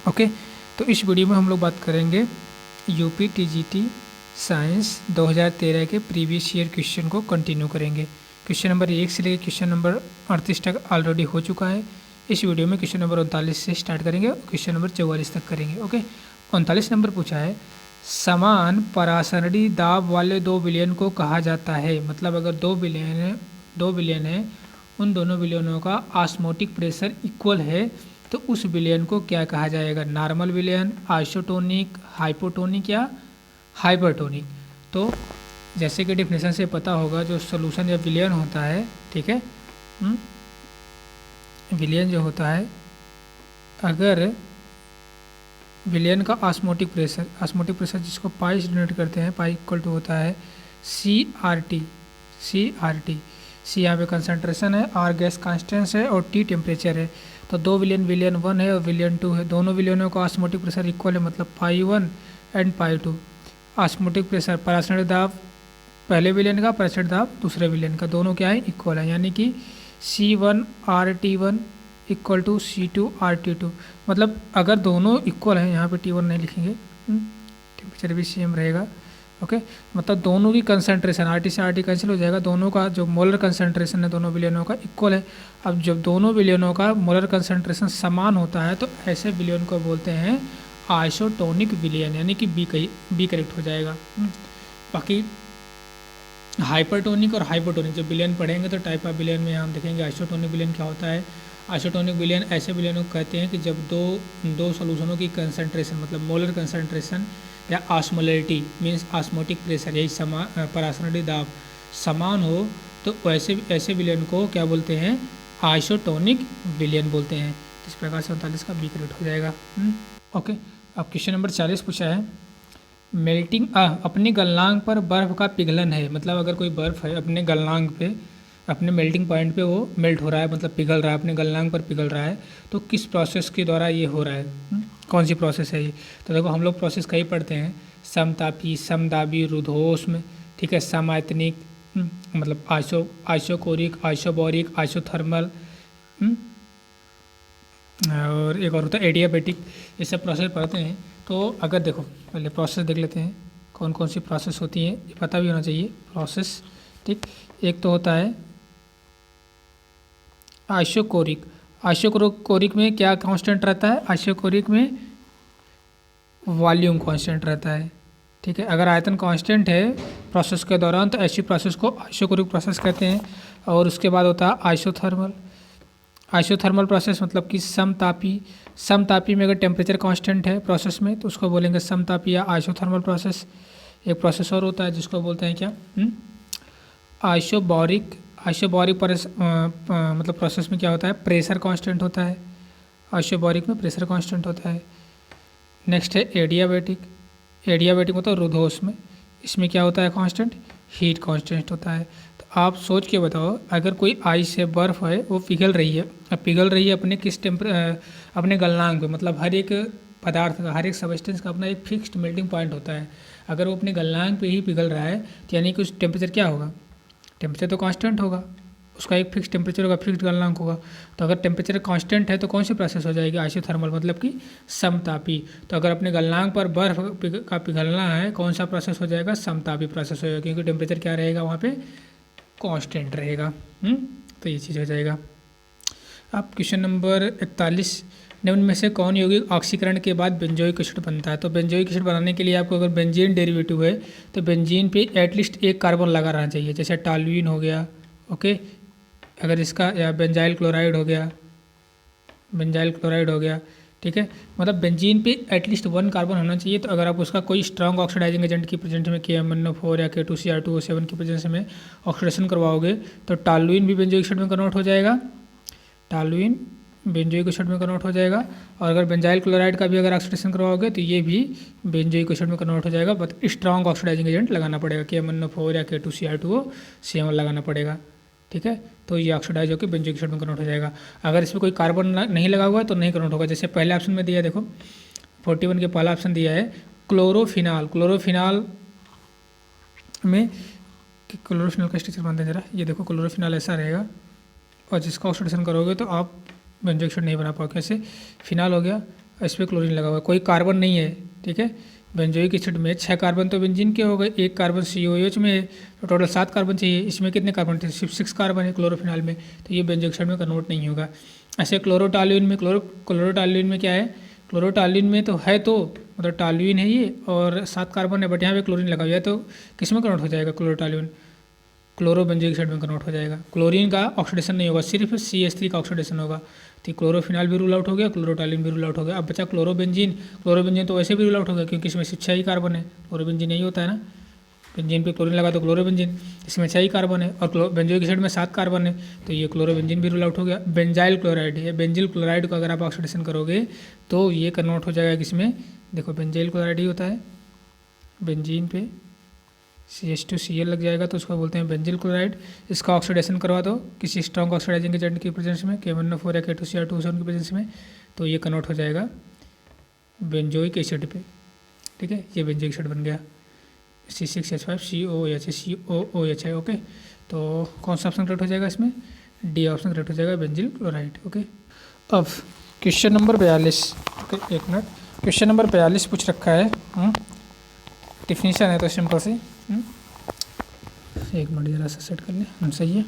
Okay, तो इस video में हम लोग बात करेंगे यूपी टीजीटी साइंस 2013 के प्रीवियस ईयर क्वेश्चन को कंटिन्यू करेंगे। क्वेश्चन नंबर 1 से लेकर क्वेश्चन नंबर 38 तक ऑलरेडी हो चुका है। इस वीडियो में क्वेश्चन नंबर 39 से स्टार्ट करेंगे और क्वेश्चन नंबर 44 तक करेंगे। ओके, 39 नंबर पूछा है, समान परासरणी दाब वाले दो विलयन को कहा जाता है। मतलब अगर दो विलयन है, उन दोनों विलयनों का ऑस्मोटिक प्रेशर इक्वल है तो उस विलयन को क्या कहा जाएगा? नॉर्मल विलयन, आइसोटोनिक, हाइपोटोनिक या हाइपरटोनिक। तो जैसे कि डेफिनेशन से पता होगा, जो सोल्यूशन या विलयन होता है, ठीक है, विलयन जो होता है, अगर विलयन का ऑस्मोटिक प्रेशर जिसको पाई से डिनोट करते हैं, पाई इक्वल टू होता है CRT। सी यहाँ पे कंसंट्रेशन है, आर गैस कांस्टेंस है और टी टेम्परेचर है। तो दो विलयन 1 है और विलयन 2 है। दोनों विलयनों का ऑस्मोटिक प्रेशर इक्वल है, मतलब पाई 1 एंड पाई 2। ऑस्मोटिक प्रेशर परासरणी दाब पहले विलयन का, परासरणी दाब दूसरे विलयन का, दोनों क्या है? इक्वल है। यानी कि C1RT1 इक्वल टू C2RT2। मतलब अगर दोनों इक्वल हैं, यहाँ पे T1 नहीं लिखेंगे, टेम्परेचर भी सेम रहेगा। ओके, मतलब दोनों की कंसंट्रेशन RT से RT कैंसिल हो जाएगा, दोनों का जो मोलर कंसंट्रेशन है दोनों विलयनों का इक्वल है। अब जब दोनों विलयनों का मोलर कंसंट्रेशन समान होता है तो ऐसे विलयन को बोलते हैं आइसोटोनिक विलयन, यानी कि बी करेक्ट हो जाएगा। बाकी हाइपरटोनिक और हाइपोटोनिक जब विलयन पढ़ेंगे तो टाइप ऑफ विलयन में हम देखेंगे आइसोटोनिक विलयन क्या होता है। आइसोटोनिक विलयन ऐसे विलयनों को कहते हैं कि जब दो सॉल्यूशनों की कंसंट्रेशन, मतलब मोलर कंसंट्रेशन या ऑस्मोलरिटी मीन्स ऑस्मोटिक प्रेशर, यही परासरणी दाब समान हो, तो ऐसे विलयन को क्या बोलते हैं? आइसोटोनिक विलयन बोलते हैं। इस प्रकार से 39 का बी करेक्ट हो जाएगा। ओके, अब क्वेश्चन नंबर 40 पूछा है, मेल्टिंग अपने गलनांक पर बर्फ़ का पिघलन है। मतलब अगर कोई बर्फ़ है अपने गलनांक पे, अपने मेल्टिंग पॉइंट पे वो मेल्ट हो रहा है, मतलब पिघल रहा है, अपने गलनांक पर पिघल रहा है, तो किस प्रोसेस के द्वारा ये हो रहा है? कौन सी प्रोसेस है ये? तो देखो, हम लोग प्रोसेस कई पढ़ते हैं, समतापी, समदाबी, रुद्धोष्म, ठीक है, समायतनिक, मतलब आइसोकोरिक, आइसोबोरिक, आइसोथर्मल, और एक और होता है एडियाबेटिक। ये सब प्रोसेस पढ़ते हैं। तो अगर देखो, पहले प्रोसेस देख लेते हैं कौन कौन सी प्रोसेस होती है, ये पता भी होना चाहिए प्रोसेस, ठीक। एक तो होता है आइसोकोरिक में क्या कांस्टेंट रहता है? आइसोकोरिक में वॉल्यूम कांस्टेंट रहता है, ठीक है। अगर आयतन कांस्टेंट है प्रोसेस के दौरान तो ऐसी प्रोसेस को आइसोकोरिक प्रोसेस कहते हैं। और उसके बाद होता है आइसोथर्मल प्रोसेस, मतलब कि समतापी में अगर टेम्परेचर कांस्टेंट है प्रोसेस में तो उसको बोलेंगे समतापी या आइसोथर्मल प्रोसेस। एक प्रोसेस और होता है जिसको बोलते हैं क्या? आइसोबोरिक मतलब प्रोसेस में क्या होता है? प्रेशर कांस्टेंट होता है। आइसोबोरिक में प्रेशर कांस्टेंट होता है। नेक्स्ट है एडियाबेटिक मतलब रुद्धोष्म, इसमें क्या होता है कांस्टेंट? हीट कांस्टेंट होता है। तो आप सोच के बताओ, अगर कोई आइस है, बर्फ़ है, वो पिघल रही है, अपने गलनांक पे, मतलब हर एक पदार्थ का, हर एक सबस्टेंस का अपना एक फिक्स्ड मेल्टिंग पॉइंट होता है। अगर वो अपने गलनांक पे ही पिघल रहा है तो यानी कि उस टेम्परेचर क्या होगा? टेम्परेचर तो कांस्टेंट होगा, उसका एक फिक्स टेम्परेचर होगा, फिक्स्ड गलनांक होगा। तो अगर टेम्परेचर कांस्टेंट है तो कौन सी प्रोसेस हो जाएगी? आइसोथर्मल, मतलब कि समतापी। तो अगर अपने गलनांक पर बर्फ का पिघलना है, कौन सा प्रोसेस हो जाएगा? समतापी प्रोसेस हो जाएगा, क्योंकि टेम्परेचर क्या रहेगा वहाँ पे? कांस्टेंट रहेगा। तो ये चीज़ हो जाएगा। अब क्वेश्चन नंबर 41, निम्न में से कौन यौगिक ऑक्सीकरण के बाद बेंजोइक एसिड बनता है? तो बेंजोइक एसिड बनाने के लिए आपको अगर बेंजीन डेरिवेटिव है तो बेंजीन पे एटलीस्ट एक कार्बन लगा रहना चाहिए, जैसे टॉल्यूइन हो गया, ओके, अगर इसका, या बेंजाइल क्लोराइड हो गया, ठीक है। मतलब बेंजीन पे एटलीस्ट 1 कार्बन होना चाहिए। तो अगर आप उसका कोई स्ट्रॉन्ग ऑक्सीडाइजिंग एजेंट की प्रेजेंस में KMnO4 या K2Cr2O7 की प्रेजेंस में ऑक्सीडेशन करवाओगे तो टॉल्यूइन भी बेंजोइक एसिड में कन्वर्ट हो जाएगा। और अगर बेंजाइल क्लोराइड का भी अगर ऑक्सीडेशन करवाओगे तो ये भी बेंजोइक एसिड में कन्वर्ट हो जाएगा। बट स्ट्रॉन्ग ऑक्सीडाइजिंग एजेंट लगाना पड़ेगा, KMnO4 या K2Cr2O7 लगाना पड़ेगा, ठीक है। तो ये ऑक्सीडाइज होकर बेंजोइक एसिड में कन्वर्ट हो जाएगा। अगर इसमें कोई कार्बन नहीं लगा हुआ है तो नहीं कन्वर्ट होगा। जैसे पहले ऑप्शन में दिया है, देखो 41 के पहला ऑप्शन दिया है क्लोरोफिनाल में, क्लोरोफिनाल का स्ट्रक्चर बनता है जरा, ये देखो क्लोरोफिनाल ऐसा रहेगा, और जिसका ऑक्सीडेशन करोगे तो आप बेंजोइक एसिड नहीं बना पाओगे। कैसे? फिनाल हो गया, इस पर क्लोरीन लगा हुआ है, कोई कार्बन नहीं है, ठीक है। बेंजोइक एसिड में 6 कार्बन तो बेंजीन के हो गए, 1 कार्बन COH में है, तो टोटल 7 कार्बन चाहिए। इसमें कितने कार्बन थे? सिर्फ 6 कार्बन है क्लोरोफिनाल में, तो ये बेंजोइक एसिड में कन्वर्ट नहीं होगा। ऐसे क्लोरोटालुइन में क्लोरोटालुइन में क्या है? क्लोरोटालुइन में तो है, तो मतलब टालुइन है ये और 7 कार्बन है, बट यहाँ पे क्लोरीन लगा हुआ है, तो किस में कन्वर्ट हो जाएगा? क्लोरोटालुइन क्लोरोबेंजोइक एसिड में कन्वर्ट हो जाएगा। क्लोरीन का ऑक्सीडेशन नहीं होगा, सिर्फ CH3 का ऑक्सीडेशन होगा। तो क्लोरोफिनाल भी रूल आउट हो गया, क्लोरोटालिन भी रूल आउट हो गया। अब बचा क्लोरोबेंजीन। क्लोरोबेंजीन तो वैसे भी रूल आउट हो गया क्योंकि इसमें सिर्फ 6 ही कार्बन है, क्लोरोबेंजीन यही होता है ना, बेंजीन पे क्लोरीन लगा तो क्लोरोबेंजीन, इसमें 6 ही कार्बन है और बेंजोइक एसिड में 7 कार्बन है, तो ये क्लोरोबेंजीन भी रूल आउट हो गया। बेंजाइल क्लोराइड है, बेंजिल क्लोराइड को अगर आप ऑक्सीडेशन करोगे तो ये कन्वर्ट हो जाएगा किसमें? देखो बेंजाइल क्लोराइड ही होता है, बेंजीन पे CH2Cl लग जाएगा तो उसको बोलते हैं बेंजिल क्लोराइड। इसका ऑक्सीडेशन करवा दो किसी स्ट्रॉन्ग ऑक्सीडाइजिंग एजेंट की प्रेजेंस में, K1O4 या K2Cr2 की प्रेजेंस में, तो ये कन्वर्ट हो जाएगा बेंजोइक एसिड पे, ठीक है। ये बेंजोइक एसिड बन गया, C6H5COOH COOH है, ओके। तो कौन सा ऑप्शन करेक्ट हो जाएगा इसमें? D ऑप्शन करेक्ट हो जाएगा, बेंजिल क्लोराइड, ओके। अब क्वेश्चन नंबर 42, ओके एक मिनट, क्वेश्चन नंबर 42 पूछ रखा है, डिफिनीशन है तो सिंपल सी, एक मिनट जरा सा सेट कर लें, सही है।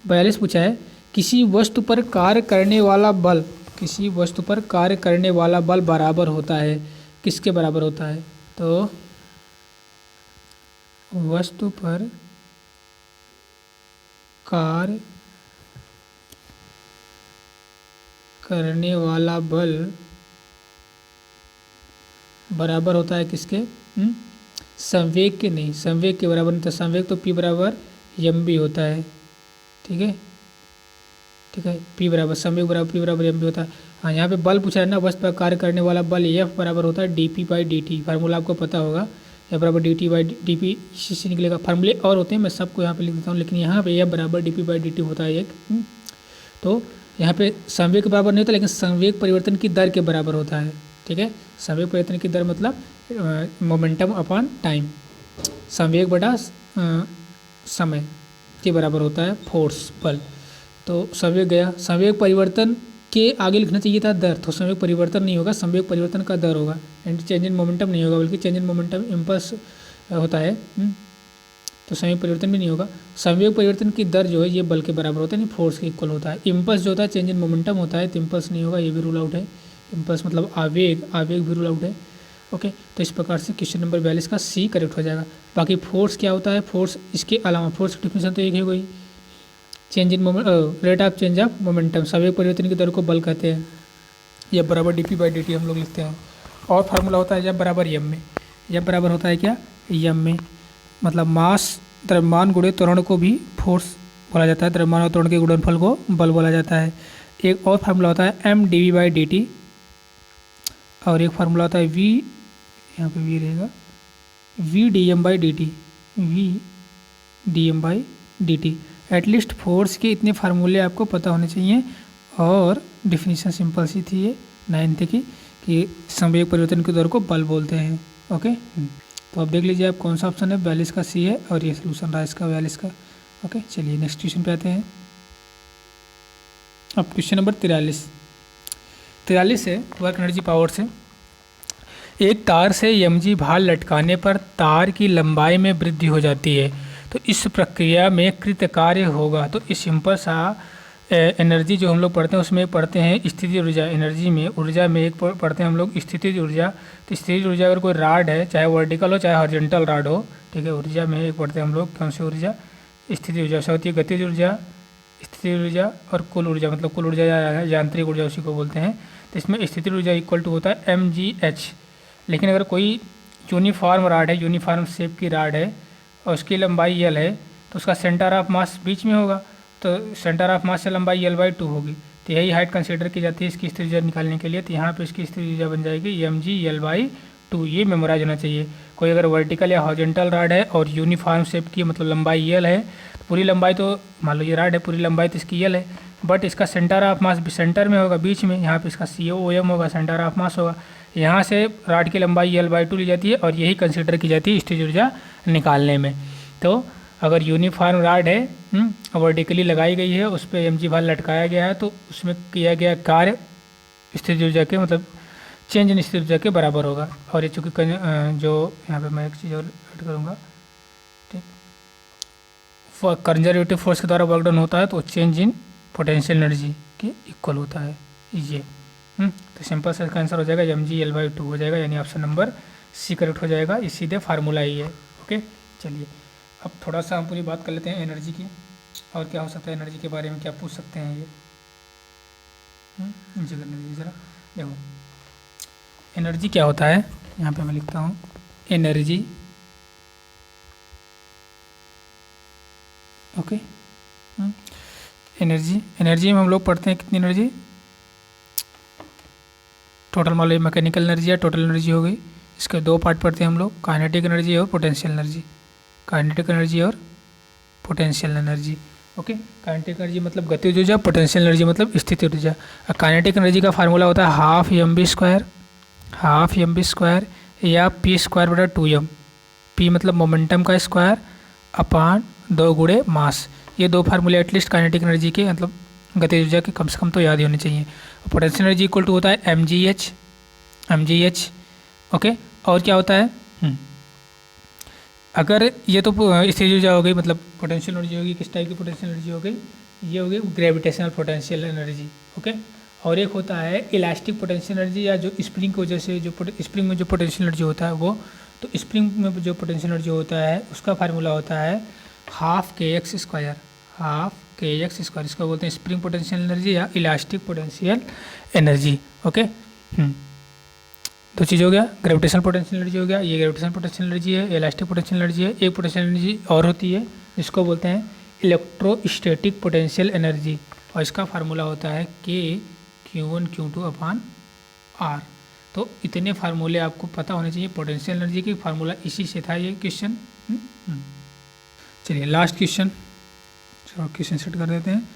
42 पूछा है, किसी वस्तु पर कार्य करने वाला बल, किसी वस्तु पर कार्य करने वाला बल बराबर होता है, किसके बराबर होता है? तो वस्तु पर कार्य करने वाला बल बराबर होता है किसके? संवेग के नहीं, संवेग के बराबर नहीं, तो संवेग तो P बराबर mv होता है, ठीक है, ठीक है। P बराबर संवेग बराबर P बराबर mv होता है। हाँ, यहाँ पे बल पूछा है ना, वस्तु पर कार्य करने वाला बल F बराबर होता है dP/dt, फार्मूला आपको पता होगा, F बराबर dT/dP, इसी से निकलेगा। फार्मूले और होते हैं, मैं सबको यहाँ पे लिख देता हूँ, लेकिन यहाँ पे F बराबर dP/dt होता है एक। तो यहाँ पे संवेग के बराबर नहीं होता, लेकिन संवेग परिवर्तन की दर के बराबर होता है, ठीक है। संवेग परिवर्तन की दर मतलब मोमेंटम अपॉन टाइम, संवेग बटा समय के बराबर होता है फोर्स, बल। तो संवेग गया, संवेग परिवर्तन के आगे लिखना चाहिए था दर, तो संवेग परिवर्तन नहीं होगा, संवेग परिवर्तन का दर होगा, एंड चेंज इन मोमेंटम नहीं होगा, बल्कि चेंज इन मोमेंटम इम्पल्स होता है। तो संवेग परिवर्तन भी नहीं होगा। संवेग परिवर्तन की दर जो है ये बल के बराबर होता है, नहीं फोर्स के इक्वल होता है। इम्पल्स जो होता है चेंज इन मोमेंटम होता है, तो इम्पल्स नहीं होगा, ये भी रूल आउट है। इम्पल्स मतलब आवेग, आवेग भी रूल आउट है, ओके। तो इस प्रकार से क्वेश्चन नंबर 42 का C करेक्ट हो जाएगा। बाकी फोर्स क्या होता है? फोर्स इसके अलावा, फोर्स की डिफिनेशन तो एक है कोई, change in moment, rate of change of momentum, संवेग परिवर्तन की दर को बल कहते हैं। F बराबर dP/dt हम लोग लिखते हैं, और फार्मूला होता है F बराबर m में। F बराबर होता है क्या? m में, मतलब मास द्रव्यमान गुणे त्वरण को भी फोर्स बोला जाता है, द्रव्यमान और त्वरण के गुणनफल को बल बोला जाता है। एक और फार्मूला होता है mdV/dt, और एक फार्मूला होता है v, यहाँ पे v रहेगा, vdm/dt, vdm/dt। एटलीस्ट फोर्स के इतने फार्मूले आपको पता होने चाहिए, और डिफिनीशन सिंपल सी थी ये 9th की, कि संवेग परिवर्तन की दर को बल बोलते हैं, ओके। तो अब देख लीजिए आप कौन सा ऑप्शन है, 42 का C है, और ये सोल्यूशन रहा इसका 42 का, ओके। चलिए नेक्स्ट क्वेश्चन पे आते हैं। अब क्वेश्चन नंबर 43 है वर्क एनर्जी पावर से। एक तार से mg भार लटकाने पर तार की लंबाई में वृद्धि हो जाती है, तो इस प्रक्रिया में कृत कार्य होगा। तो इस सिंपल सा एनर्जी जो हम लोग पढ़ते हैं उसमें पढ़ते हैं स्थिति ऊर्जा, एनर्जी में ऊर्जा में एक पढ़ते हैं हम लोग स्थिति ऊर्जा। तो स्थिति ऊर्जा अगर कोई राड है, चाहे वर्टिकल हो चाहे हॉरिजॉन्टल राड हो, ठीक है, ऊर्जा में एक पढ़ते हैं हम लोग कौन सी ऊर्जा? स्थिति ऊर्जा से होती है गतिज ऊर्जा, स्थिति ऊर्जा और कुल ऊर्जा, मतलब कुल ऊर्जा या यांत्रिक ऊर्जा उसी को बोलते हैं। तो इसमें स्थिति ऊर्जा इक्वल टू होता है mgh। लेकिन अगर कोई यूनिफॉर्म राड है, यूनिफॉर्म शेप की राड है और उसकी लंबाई L है, तो उसका सेंटर ऑफ मास बीच में होगा, तो सेंटर ऑफ मास से लंबाई L/2 होगी। तो यही हाइट कंसीडर की जाती है इसकी स्थिति ऊर्जा निकालने के लिए। तो यहाँ पे इसकी स्थिति ऊर्जा बन जाएगी mg/L/2। ये मेमोराइज होना चाहिए। कोई अगर वर्टिकल या हॉरिजॉन्टल राड है और यूनिफॉर्म शेप की, मतलब लंबाई L है, तो पूरी लंबाई तो मान लो ये राड है, पूरी लंबाई तो इसकी L है, बट इसका सेंटर ऑफ मास सेंटर में होगा, बीच में। यहाँ पे इसका COM होगा, सेंटर ऑफ मास होगा। यहाँ से राड की लंबाई L/2 ली जाती है, और यही कंसीडर की जाती है स्थिति ऊर्जा निकालने में। तो अगर यूनिफॉर्म राड है, वर्टिकली लगाई गई है, उस पर mg भार लटकाया गया है, तो उसमें किया गया कार्य स्थिति ऊर्जा के, मतलब चेंज इन स्थिर ऊर्जा के बराबर होगा। और ये चूँकि जो यहाँ पे मैं एक चीज़ और ऐड करूँगा, ठीक, कंजर्वेटिव फोर्स के द्वारा वर्क डन होता है तो चेंज इन पोटेंशियल एनर्जी के इक्वल होता है ये। तो सिंपल सा इसका आंसर हो जाएगा mg/L/2 हो जाएगा, यानी ऑप्शन नंबर सी करेक्ट हो जाएगा। ये सीधे फार्मूला ही है। ओके, चलिए अब थोड़ा सा हम पूरी बात कर लेते हैं एनर्जी की, और क्या हो सकता है एनर्जी के बारे में क्या पूछ सकते हैं ये। नीचे करने दीजिए ज़रा, देखो एनर्जी क्या होता है, यहाँ पे मैं लिखता हूँ एनर्जी। ओके, एनर्जी में हम लोग पढ़ते हैं कितनी एनर्जी, टोटल मान लो मैकेनिकल एनर्जी या टोटल एनर्जी हो गई। इसके दो पार्ट पढ़ते हैं हम लोग, काइनेटिक एनर्जी और पोटेंशियल एनर्जी। काइनेटिक एनर्जी और potential energy. Okay, kinetic energy मतलब गतिज ऊर्जा, पोटेंशियल एनर्जी मतलब स्थितिज ऊर्जा। काइनेटिक एनर्जी का फार्मूला होता है हाफ एम बी स्क्वायर या पी स्क्वायर बटा 2m। पी मतलब मोमेंटम का स्क्वायर अपान 2 गुणे मास। ये दो फार्मूले एटलीस्ट काइनेटिक एनर्जी के मतलब गतिज ऊर्जा के कम से कम तो याद ही होने चाहिए। पोटेंशियल एनर्जी इक्वल टू होता है mgh। ओके, और क्या होता है अगर ये तो स्थितिज ऊर्जा हो गई, मतलब पोटेंशियल एनर्जी होगी, किस टाइप की पोटेंशियल एनर्जी हो गई, ये हो गई ग्रेविटेशनल पोटेंशियल एनर्जी। ओके, और एक होता है इलास्टिक पोटेंशियल एनर्जी, या जो स्प्रिंग की वजह से जो स्प्रिंग में जो पोटेंशियल एनर्जी होता है वो, तो स्प्रिंग में जो पोटेंशियल एनर्जी होता है उसका फार्मूला होता है हाफ kx स्क्वायर। इसको बोलते हैं स्प्रिंग पोटेंशियल एनर्जी या इलास्टिक पोटेंशियल एनर्जी। ओके, दो चीज़ हो गया, ग्रेविटेशनल पोटेंशियल एनर्जी हो गया, ये ग्रेविटेशनल पोटेंशियल एनर्जी है, इलास्टिक पोटेंशियल एनर्जी है। एक पोटेंशियल एनर्जी और होती है जिसको बोलते हैं इलेक्ट्रोस्टैटिक पोटेंशियल एनर्जी, और इसका फार्मूला होता है K/Q1Q2/R। तो इतने फार्मूले आपको पता होने चाहिए पोटेंशियल एनर्जी की, फार्मूला इसी से था ये क्वेश्चन। चलिए लास्ट क्वेश्चन, चलो क्वेश्चन सेट कर देते हैं।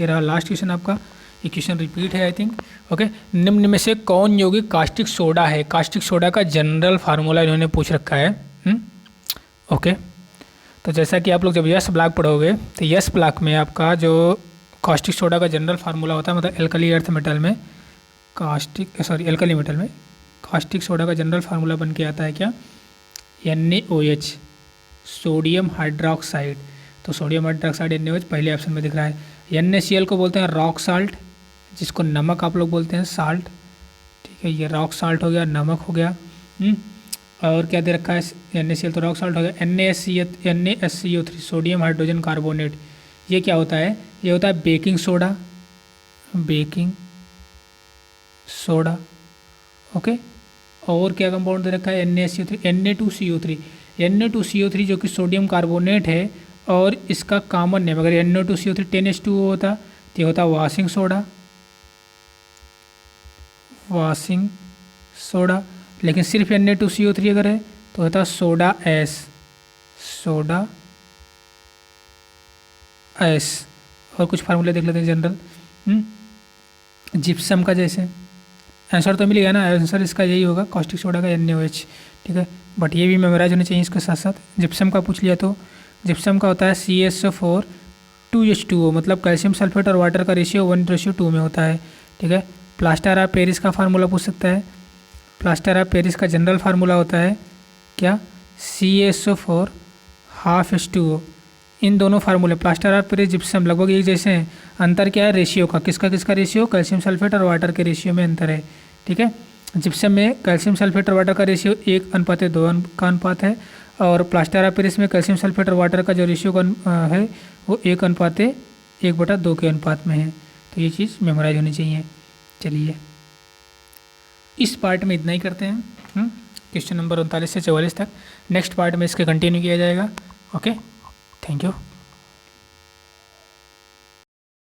ये रहा लास्ट क्वेश्चन आपका, ये क्वेश्चन रिपीट है आई थिंक। ओके, निम्न में से कौन यौगिक कास्टिक सोडा है। कास्टिक सोडा का जनरल फार्मूला इन्होंने पूछ रखा है। ओके, तो जैसा कि आप लोग जब यस ब्लॉक पढ़ोगे तो यस ब्लॉक में आपका जो कास्टिक सोडा का जनरल फार्मूला होता है, मतलब एल्कली अर्थ मेटल में एल्कली मेटल में कास्टिक सोडा का जनरल फार्मूला बन के आता है क्या, NaOH, सोडियम हाइड्रोक्साइड। तो सोडियम हाइड्रोक्साइड NaOH पहले ऑप्शन में दिख रहा है। NaCl को बोलते हैं रॉक साल्ट, जिसको नमक आप लोग बोलते हैं साल्ट। ठीक है, ये रॉक साल्ट हो गया, नमक हो गया। और क्या दे रखा है, NaCl तो रॉक साल्ट हो गया। NaSCO3 सोडियम हाइड्रोजन कार्बोनेट, ये क्या होता है, ये होता है बेकिंग सोडा। ओके, और क्या कंपाउंड दे रखा है, Na2CO3 जो कि सोडियम कार्बोनेट है, और इसका कॉमन नेम अगर Na2CO3 10H2O होता तो ये होता वाशिंग सोडा। लेकिन सिर्फ Na2CO3 अगर है तो होता सोडा एस। और कुछ फार्मूले देख लेते हैं जनरल। जिप्सम का जैसे आंसर तो मिल गया ना, आंसर इसका यही होगा कास्टिक सोडा का NaOH। ठीक है, बट ये भी मेमोराइज होने चाहिए इसके साथ साथ। जिप्सम का पूछ लिया तो जिप्सम का होता है CaSO4 2H2O, मतलब कैल्शियम सल्फेट और वाटर का रेशियो 1:2 में होता है। ठीक है, प्लास्टर ऑफ पेरिस का फार्मूला पूछ सकता है। प्लास्टर ऑफ पेरिस का जनरल फार्मूला होता है क्या, CaSO4 हाफ H2O। इन दोनों फार्मूले प्लास्टर ऑफ पेरिस जिप्सम लगभग एक जैसे हैं। अंतर क्या है, रेशियो का। किसका रेशियो, कैल्शियम सल्फेट और वाटर के रेशियो में अंतर है। ठीक है, जिप्सम में कैल्शियम सल्फेट और वाटर का रेशियो 1:2 का अनुपात है, और प्लास्टर ऑफ पेरिस में कैल्शियम सल्फेट और वाटर का जो रेशियो है वो 1:1/2 के अनुपात में है। तो ये चीज़ मेमोराइज होनी चाहिए। चलिए इस पार्ट में इतना ही करते हैं, क्वेश्चन नंबर 39 से 44 तक। नेक्स्ट पार्ट में इसके कंटिन्यू किया जाएगा। Okay, thank you.